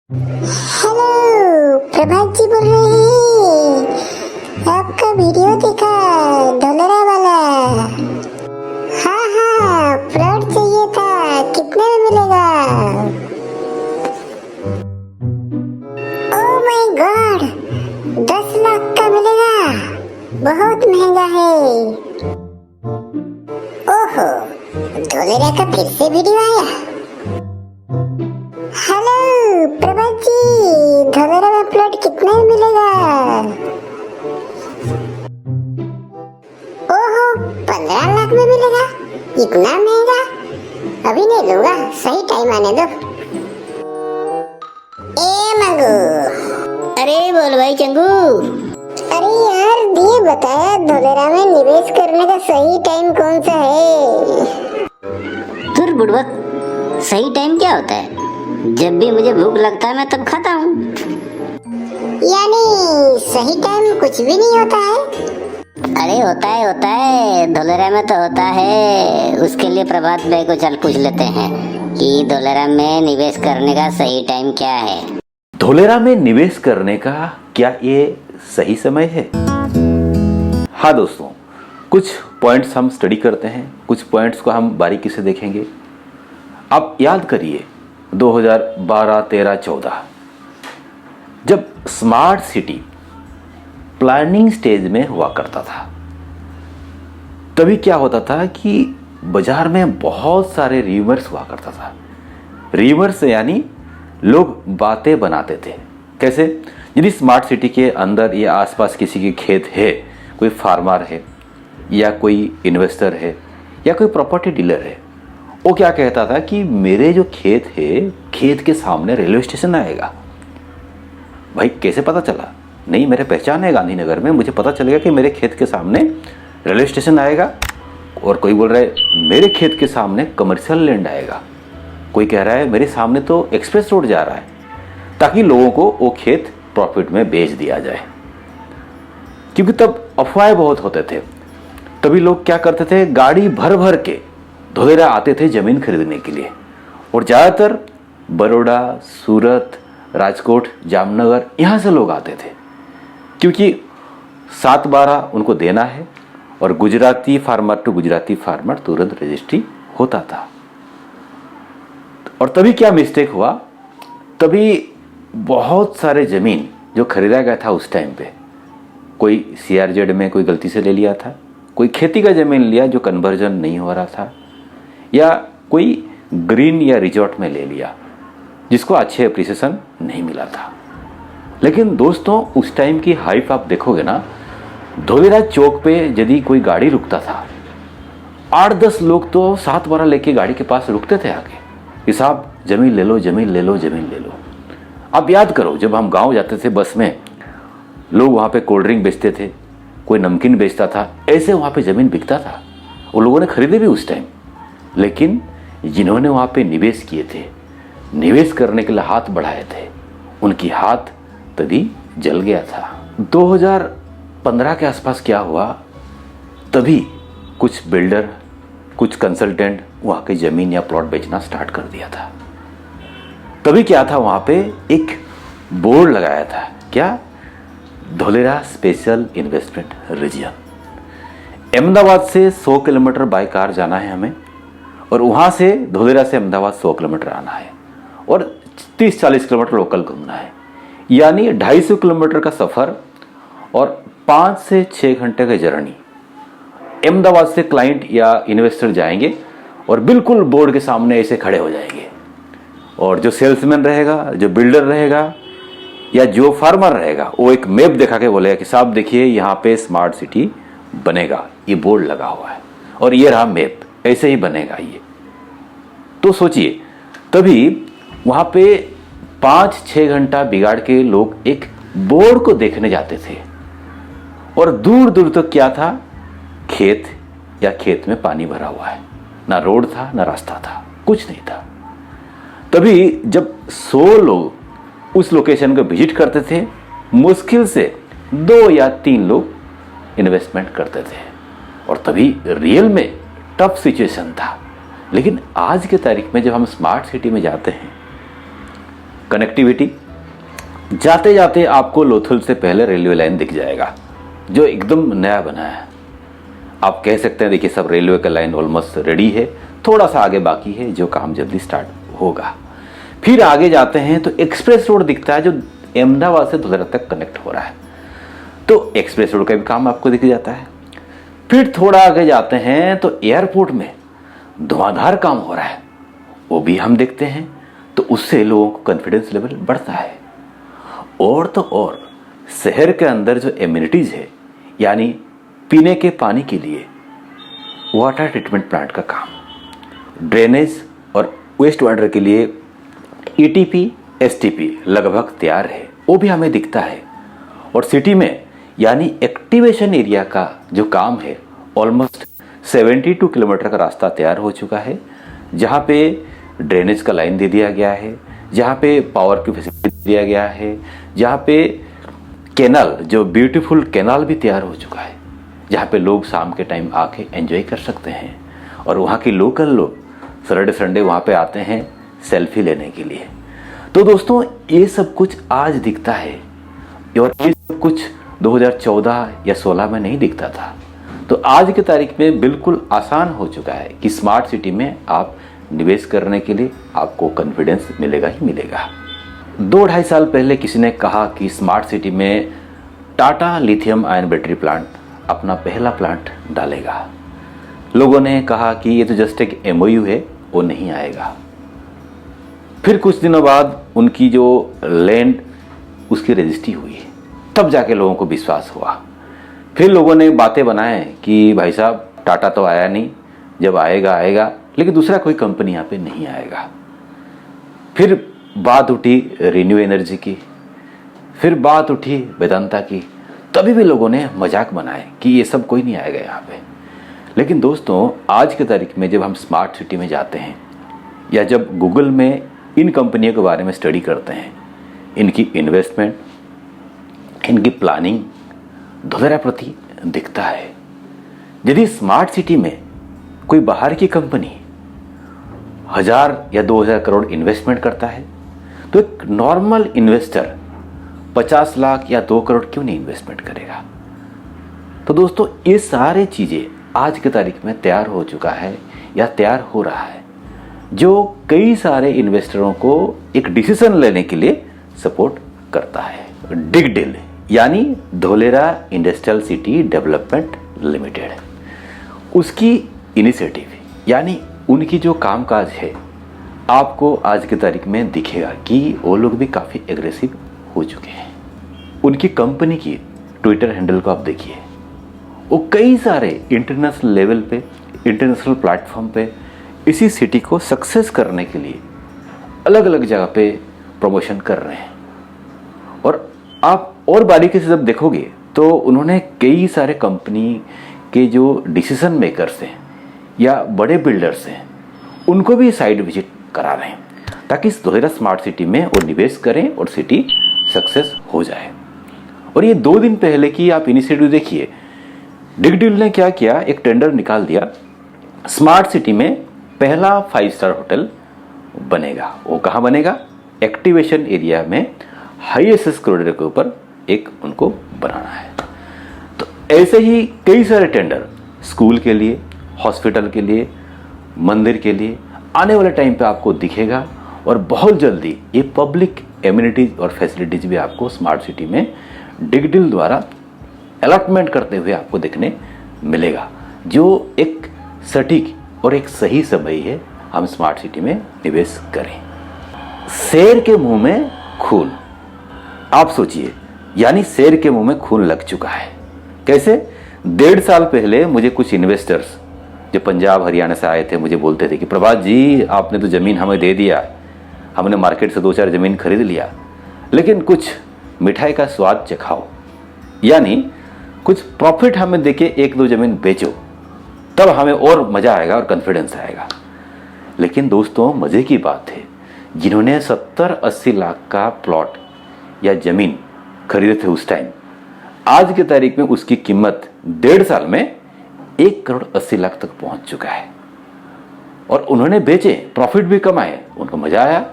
Hello, प्रभात जी बोल रहे हैं। आपका वीडियो देखा, डॉलरा वाला। हाँ, प्लॉट चाहिए था, कितने में मिलेगा? ओह माय गॉड, 10 लाख का मिलेगा। बहुत महंगा है। ओहो, डॉलरा का फिर से वीडियो आया। हेलो प्रभात जी, धोलेरा में प्लॉट कितने में मिलेगा? ओहो, 15 लाख में मिलेगा। इतना महंगा? अभी नहीं लूंगा, सही टाइम आने दो। ए मंगू। अरे बोल भाई चंगू। अरे यार, दिए बताया धोलेरा में निवेश करने का सही टाइम कौन सा है? तुर बुड़बक, सही टाइम क्या होता है? जब भी मुझे भूख लगता है मैं तब खाता हूँ। यानी सही टाइम कुछ भी नहीं होता है? अरे होता है, धोलेरा में तो होता है। उसके लिए प्रभात भाई को चल पूछ लेते हैं कि धोलेरा में निवेश करने का सही टाइम क्या है। धोलेरा में निवेश करने का क्या ये सही समय है? हाँ दोस्तों, कुछ पॉइंट्स हम स्टडी करते हैं, कुछ पॉइंट्स को हम बारीकी से देखेंगे। आप याद करिए 2012, 13, 14 जब स्मार्ट सिटी प्लानिंग स्टेज में हुआ करता था, तभी क्या होता था कि बाजार में बहुत सारे र्यूमर्स हुआ करता था। र्यूमर्स यानी लोग बातें बनाते थे। कैसे? यदि स्मार्ट सिटी के अंदर या आसपास किसी के खेत है, कोई फार्मर है या कोई इन्वेस्टर है या कोई प्रॉपर्टी डीलर है, वो क्या कहता था कि मेरे जो खेत है, खेत के सामने रेलवे स्टेशन आएगा। भाई कैसे पता चला? नहीं, मेरे पहचान है गांधीनगर में, मुझे पता चलेगा कि मेरे खेत के सामने रेलवे स्टेशन आएगा। और कोई बोल रहा है मेरे खेत के सामने कमर्शियल लैंड आएगा, कोई कह रहा है मेरे सामने तो एक्सप्रेस रोड जा रहा है, ताकि लोगों को वो खेत प्रॉफिट में बेच दिया जाए। क्योंकि तब अफवाहें बहुत होते थे, तभी लोग क्या करते थे, गाड़ी भर भर के धोलेरा आते थे जमीन खरीदने के लिए। और ज़्यादातर बड़ौदा, सूरत, राजकोट, जामनगर यहाँ से लोग आते थे, क्योंकि 7/12 उनको देना है और Gujarati farmer to Gujarati farmer तुरंत रजिस्ट्री होता था। और तभी क्या मिस्टेक हुआ, तभी बहुत सारे ज़मीन जो खरीदा गया था उस टाइम पे, कोई CRZ में कोई गलती से ले लिया था, कोई खेती का ज़मीन लिया जो कन्वर्जन नहीं हो रहा था, या कोई ग्रीन या रिजॉर्ट में ले लिया जिसको अच्छे एप्रिसिएशन नहीं मिला था। लेकिन दोस्तों, उस टाइम की हाइप आप देखोगे ना, धोलेरा चौक पे यदि कोई गाड़ी रुकता था, 8-10 लोग तो 7/12 लेके गाड़ी के पास रुकते थे आके कि साहब जमीन ले लो, जमीन ले लो, जमीन ले लो। आप याद करो, जब हम गांव जाते थे बस में, लोग वहाँ पे कोल्ड ड्रिंक बेचते थे, कोई नमकीन बेचता था, ऐसे वहाँ पे ज़मीन बिकता था। वो लोगों ने खरीदे भी उस टाइम। लेकिन जिन्होंने वहाँ पे निवेश किए थे, निवेश करने के लिए हाथ बढ़ाए थे, उनकी हाथ तभी जल गया था। 2015 के आसपास क्या हुआ, तभी कुछ बिल्डर, कुछ कंसल्टेंट वहाँ की ज़मीन या प्लॉट बेचना स्टार्ट कर दिया था। तभी क्या था, वहाँ पे एक बोर्ड लगाया था, क्या? Dholera special investment region. Ahmedabad से 100 किलोमीटर बाय कार जाना है हमें, और वहाँ से धोलेरा से अहमदाबाद 100 किलोमीटर आना है, और 30-40 किलोमीटर लोकल घूमना है। यानी 250 किलोमीटर का सफ़र और 5 से 6 घंटे का जर्नी। अहमदाबाद से क्लाइंट या इन्वेस्टर जाएंगे और बिल्कुल बोर्ड के सामने ऐसे खड़े हो जाएंगे, और जो सेल्समैन रहेगा, जो बिल्डर रहेगा या जो फार्मर रहेगा, वो एक मैप दिखा के बोलेगा कि साहब देखिए यहाँ पे स्मार्ट सिटी बनेगा, ये बोर्ड लगा हुआ है और ये रहा मैप, ऐसे ही बनेगा ये। तो सोचिए, तभी वहाँ पे 5-6 घंटा बिगाड़ के लोग एक बोर्ड को देखने जाते थे, और दूर दूर तक क्या था, खेत, या खेत में पानी भरा हुआ है, ना रोड था ना रास्ता था, कुछ नहीं था। तभी जब 100 लोग उस लोकेशन को विजिट करते थे, मुश्किल से 2 या 3 लोग इन्वेस्टमेंट करते थे, और तभी रियल में टफ सिचुएशन था। लेकिन आज के तारीख में जब हम स्मार्ट सिटी में जाते हैं, कनेक्टिविटी, जाते जाते आपको लोथल से पहले रेलवे लाइन दिख जाएगा जो एकदम नया बना है। आप कह सकते हैं देखिए सब रेलवे का लाइन ऑलमोस्ट रेडी है, थोड़ा सा आगे बाकी है जो काम जल्दी स्टार्ट होगा। फिर आगे जाते हैं तो एक्सप्रेस रोड दिखता है जो अहमदाबाद से धुलेरा तक कनेक्ट हो रहा है, तो एक्सप्रेस रोड का भी काम आपको दिख जाता है। फिर थोड़ा आगे जाते हैं तो एयरपोर्ट में धुआंधार काम हो रहा है, वो भी हम देखते हैं, तो उससे लोगों को कॉन्फिडेंस लेवल बढ़ता है। और तो और शहर के अंदर जो एम्यूनिटीज है, यानी पीने के पानी के लिए वाटर ट्रीटमेंट प्लांट का काम, ड्रेनेज और वेस्ट वाटर के लिए ईटीपी एसटीपी लगभग तैयार है, वो भी हमें दिखता है। और सिटी में यानी एक्टिवेशन एरिया का जो काम है ऑलमोस्ट 72 किलोमीटर का रास्ता तैयार हो चुका है, जहाँ पे ड्रेनेज का लाइन दे दिया गया है, जहाँ पे पावर की फैसिलिटी दिया गया है, जहाँ पे कैनाल जो ब्यूटीफुल कैनाल भी तैयार हो चुका है, जहाँ पे लोग शाम के टाइम आके एंजॉय कर सकते हैं। और वहाँ के लोकल लोग सैटरडे संडे वहाँ पे आते हैं सेल्फी लेने के लिए। तो दोस्तों ये सब कुछ आज दिखता है और ये सब कुछ 2014 या 16 में नहीं दिखता था। तो आज की तारीख में बिल्कुल आसान हो चुका है कि स्मार्ट सिटी में आप निवेश करने के लिए आपको कॉन्फिडेंस मिलेगा ही मिलेगा। 2-2.5 साल पहले किसी ने कहा कि स्मार्ट सिटी में Tata lithium ion battery plant अपना पहला प्लांट डालेगा। लोगों ने कहा कि ये तो जस्ट एक एमओयू है, वो नहीं आएगा। फिर कुछ दिनों बाद उनकी जो लैंड उसकी रजिस्ट्री हुई, तब जाके लोगों को विश्वास हुआ। फिर लोगों ने बातें बनाए कि भाई साहब टाटा तो आया नहीं, जब आएगा आएगा, लेकिन दूसरा कोई कंपनी यहाँ पे नहीं आएगा। फिर बात उठी रिन्यू एनर्जी की, फिर बात उठी वेदांता की, तभी भी लोगों ने मजाक बनाए कि ये सब कोई नहीं आएगा यहाँ पे। लेकिन दोस्तों आज की तारीख में जब हम स्मार्ट सिटी में जाते हैं या जब गूगल में इन कंपनियों के बारे में स्टडी करते हैं, इनकी इन्वेस्टमेंट, इनकी प्लानिंग धुलेरा प्रति दिखता है। यदि स्मार्ट सिटी में कोई बाहर की कंपनी 1000 या 2000 करोड़ इन्वेस्टमेंट करता है, तो एक नॉर्मल इन्वेस्टर 50 लाख या 2 करोड़ क्यों नहीं इन्वेस्टमेंट करेगा। तो दोस्तों ये सारे चीज़ें आज की तारीख में तैयार हो चुका है या तैयार हो रहा है, जो कई सारे इन्वेस्टरों को एक डिसीजन लेने के लिए सपोर्ट करता है। डिगडिल यानी Dholera industrial city development limited, उसकी इनिशिएटिव यानी उनकी जो कामकाज है आपको आज की तारीख में दिखेगा कि वो लोग भी काफ़ी एग्रेसिव हो चुके हैं। उनकी कंपनी की ट्विटर हैंडल को आप देखिए, वो कई सारे इंटरनेशनल लेवल पे, इंटरनेशनल प्लेटफॉर्म पे इसी सिटी को सक्सेस करने के लिए अलग अलग जगह पे प्रमोशन कर रहे हैं। और आप और बारीकी से जब देखोगे तो उन्होंने कई सारे कंपनी के जो डिसीजन मेकर्स हैं या बड़े बिल्डर्स हैं उनको भी साइड विजिट करा रहे हैं, ताकि इस धोलेरा स्मार्ट सिटी में वो निवेश करें और सिटी सक्सेस हो जाए। और ये 2 दिन पहले की आप इनिशिएटिव देखिए, डिगडिल ने क्या किया, एक टेंडर निकाल दिया, स्मार्ट सिटी में पहला 5 स्टार होटल बनेगा। वो कहाँ बनेगा? एक्टिवेशन एरिया में हाईएसएस कॉरिडोर के ऊपर एक उनको बनाना है। तो ऐसे ही कई सारे टेंडर स्कूल के लिए, हॉस्पिटल के लिए, मंदिर के लिए आने वाले टाइम पे आपको दिखेगा। और बहुत जल्दी ये पब्लिक एम्यूनिटीज और फैसिलिटीज भी आपको स्मार्ट सिटी में डिगडिल द्वारा अलॉटमेंट करते हुए आपको देखने मिलेगा, जो एक सटीक और एक सही समय है हम स्मार्ट सिटी में निवेश करें। शेर के मुंह में खून, आप सोचिए, यानी शेर के मुंह में खून लग चुका है। कैसे? 1.5 साल पहले मुझे कुछ इन्वेस्टर्स जो पंजाब हरियाणा से आए थे मुझे बोलते थे कि प्रभात जी आपने तो ज़मीन हमें दे दिया, हमने मार्केट से 2-4 ज़मीन खरीद लिया, लेकिन कुछ मिठाई का स्वाद चखाओ, यानी कुछ प्रॉफिट हमें देके 1-2 ज़मीन बेचो, तब हमें और मज़ा आएगा और कॉन्फिडेंस आएगा। लेकिन दोस्तों मज़े की बात है, जिन्होंने 70-80 लाख का प्लॉट या ज़मीन खरीदे थे उस टाइम, आज की तारीख में उसकी कीमत 1.5 साल में 1 करोड़ 80 लाख तक पहुंच चुका है। और उन्होंने बेचे, प्रॉफिट भी कमाए, उनको मजा आया।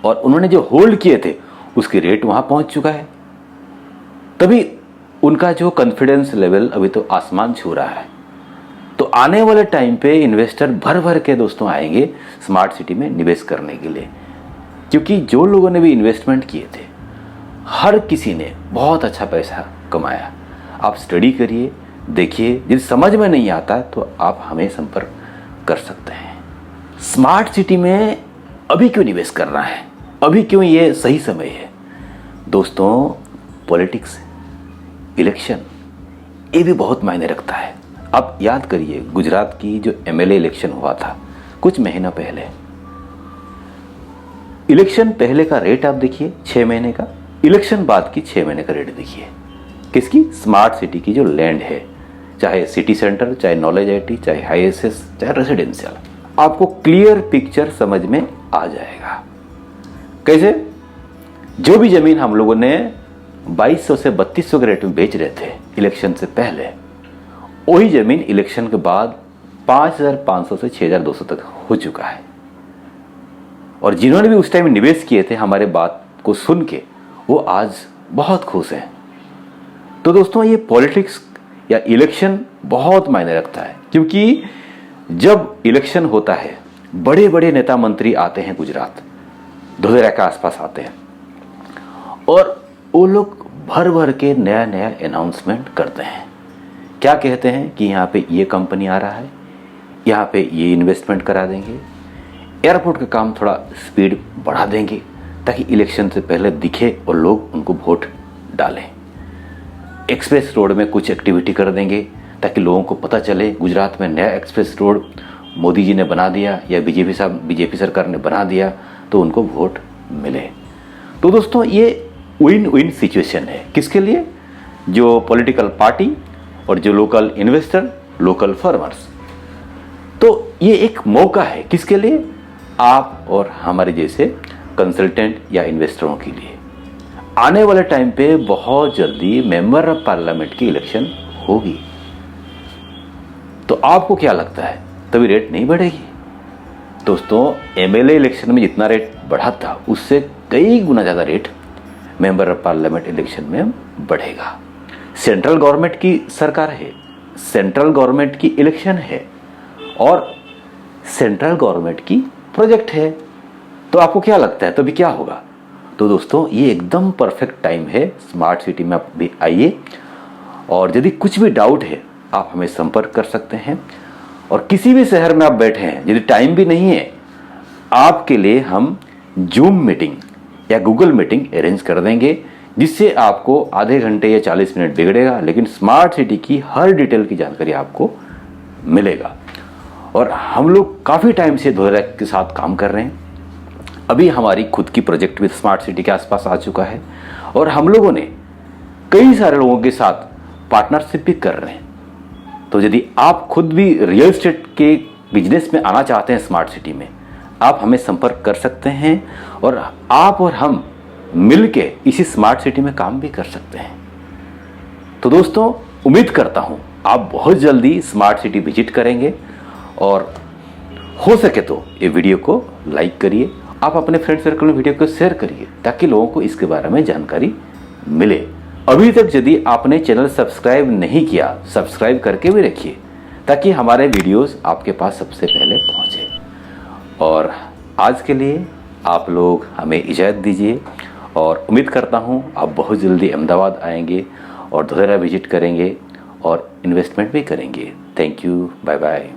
और उन्होंने जो होल्ड किए थे उसकी रेट वहां पहुंच चुका है। तभी उनका जो कॉन्फिडेंस लेवल अभी तो आसमान छू रहा है। तो आने वाले टाइम पे इन्वेस्टर भर भर के दोस्तों आएंगे स्मार्ट सिटी में निवेश करने के लिए, क्योंकि जो लोगों ने भी इन्वेस्टमेंट किए थे हर किसी ने बहुत अच्छा पैसा कमाया। आप स्टडी करिए, देखिए, यदि समझ में नहीं आता तो आप हमें संपर्क कर सकते हैं। स्मार्ट सिटी में अभी क्यों निवेश करना है, अभी क्यों ये सही समय है? दोस्तों, पॉलिटिक्स, इलेक्शन, ये भी बहुत मायने रखता है। आप याद करिए गुजरात की जो एमएलए इलेक्शन हुआ था कुछ महीना पहले, इलेक्शन पहले का रेट आप देखिए 6 महीने का, इलेक्शन बाद की 6 महीने का रेट देखिए। किसकी? स्मार्ट सिटी की जो लैंड है, चाहे सिटी सेंटर, चाहे नॉलेज आईटी, चाहे हाईएसएस, चाहे रेसिडेंशियल, आपको क्लियर पिक्चर समझ में आ जाएगा। कैसे? जो भी जमीन हम लोगों ने 2200 से 3200 के रेट में बेच रहे थे इलेक्शन से पहले, वही जमीन इलेक्शन के बाद 5500 से 6200 तक हो चुका है। और जिन्होंने भी उस टाइम निवेश किए थे हमारे बात को सुन के, वो आज बहुत खुश हैं। तो दोस्तों, ये पॉलिटिक्स या इलेक्शन बहुत मायने रखता है, क्योंकि जब इलेक्शन होता है बड़े बड़े नेता मंत्री आते हैं गुजरात, धोलेरा के आसपास आते हैं, और वो लोग भर भर के नया नया अनाउंसमेंट करते हैं। क्या कहते हैं कि यहाँ पे ये कंपनी आ रहा है, यहाँ पे ये इन्वेस्टमेंट करा देंगे, एयरपोर्ट का काम थोड़ा स्पीड बढ़ा देंगे ताकि इलेक्शन से पहले दिखे और लोग उनको वोट डालें। एक्सप्रेस रोड में कुछ एक्टिविटी कर देंगे ताकि लोगों को पता चले गुजरात में नया एक्सप्रेस रोड मोदी जी ने बना दिया या बीजेपी सरकार ने बना दिया, तो उनको वोट मिले। तो दोस्तों, ये विन विन सिचुएशन है। किसके लिए? जो पॉलिटिकल पार्टी और जो लोकल इन्वेस्टर, लोकल फार्मर्स। तो ये एक मौका है किसके लिए? आप और हमारे जैसे कंसल्टेंट या इन्वेस्टरों के लिए। आने वाले टाइम पे बहुत जल्दी मेंबर ऑफ पार्लियामेंट की इलेक्शन होगी, तो आपको क्या लगता है तभी रेट नहीं बढ़ेगी? दोस्तों, एमएलए इलेक्शन में जितना रेट बढ़ा था उससे कई गुना ज़्यादा rate member of parliament election में बढ़ेगा। सेंट्रल गवर्नमेंट की सरकार है, सेंट्रल गवर्नमेंट की इलेक्शन है और सेंट्रल गवर्नमेंट की प्रोजेक्ट है। तो आपको क्या लगता है तभी क्या होगा? तो दोस्तों, ये एकदम परफेक्ट टाइम है। स्मार्ट सिटी में आप भी आइए, और यदि कुछ भी डाउट है आप हमें संपर्क कर सकते हैं। और किसी भी शहर में आप बैठे हैं, यदि टाइम भी नहीं है, आपके लिए हम जूम मीटिंग या गूगल मीटिंग अरेंज कर देंगे, जिससे आपको आधे घंटे या 40 मिनट बिगड़ेगा, लेकिन स्मार्ट सिटी की हर डिटेल की जानकारी आपको मिलेगा। और हम लोग काफ़ी टाइम से धोलेरा के साथ काम कर रहे हैं। अभी हमारी खुद की प्रोजेक्ट भी स्मार्ट सिटी के आसपास आ चुका है, और हम लोगों ने कई सारे लोगों के साथ पार्टनरशिप भी कर रहे हैं। तो यदि आप खुद भी रियल एस्टेट के बिजनेस में आना चाहते हैं स्मार्ट सिटी में, आप हमें संपर्क कर सकते हैं, और आप और हम मिलके इसी स्मार्ट सिटी में काम भी कर सकते हैं। तो दोस्तों, उम्मीद करता हूं आप बहुत जल्दी स्मार्ट सिटी विजिट करेंगे, और हो सके तो ये वीडियो को लाइक करिए, आप अपने फ्रेंड सर्कल में वीडियो को शेयर करिए ताकि लोगों को इसके बारे में जानकारी मिले। अभी तक यदि आपने चैनल सब्सक्राइब नहीं किया, सब्सक्राइब करके भी रखिए ताकि हमारे वीडियोस आपके पास सबसे पहले पहुंचे। और आज के लिए आप लोग हमें इजाज़त दीजिए, और उम्मीद करता हूं आप बहुत जल्दी अहमदाबाद आएंगे और धोलेरा विजिट करेंगे और इन्वेस्टमेंट भी करेंगे। Thank you, bye bye.